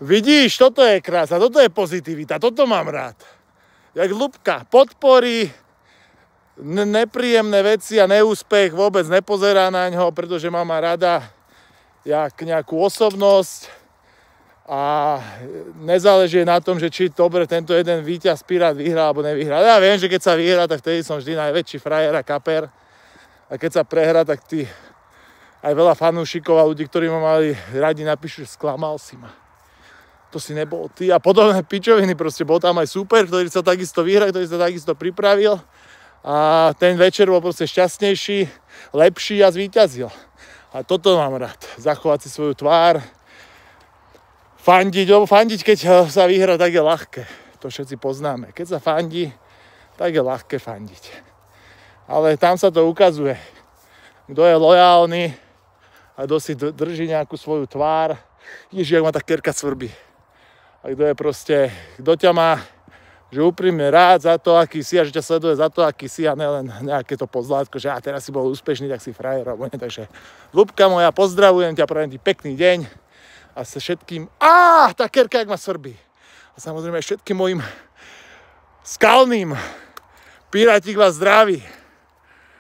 Vidíš, toto je krása, toto je pozitivita, toto mám rád. Jak Ľubka podporí nepríjemné veci a neúspech, vôbec nepozerá na ňo, pretože má rada jak nejakú osobnosť a nezáleží na tom, že či dobre tento jeden víťaz Pirát vyhrá alebo nevyhrá. Ja viem, že keď sa vyhrá, tak vtedy som vždy najväčší frajer a kaper. A keď sa prehrá, tak ty aj veľa fanúšikov a ľudí, ktorí ma mali radi, napíšu, že sklamal si ma. To si nebol ty. A podobné pičoviny, proste bol tam aj super, ktorý sa takisto vyhral, ktorý sa takisto pripravil. A ten večer bol proste šťastnejší, lepší a zvíťazil. A toto mám rád. Zachovať si svoju tvár. Fandiť, lebo fandiť, keď sa vyhrá, tak je ľahké. To všetci poznáme. Keď sa fandí, tak je ľahké fandiť. Ale tam sa to ukazuje. Kto je lojálny a kto si drží nejakú svoju tvár. Ježiš, jak ma tá kerka svrbí. A kto je proste, kto ťa má, že úprimne rád za to, aký si a že ťa sleduje za to, aký si a nelen nejaké to pozlátko, že teraz si bol úspešný, tak si frajer, alebo nie. Takže Ľubka moja, pozdravujem ťa, prajem ti pekný deň a sa všetkým, tá kerka, jak ma svrbí. A samozrejme všetkým mojim skalným Pirátik vás zdraví.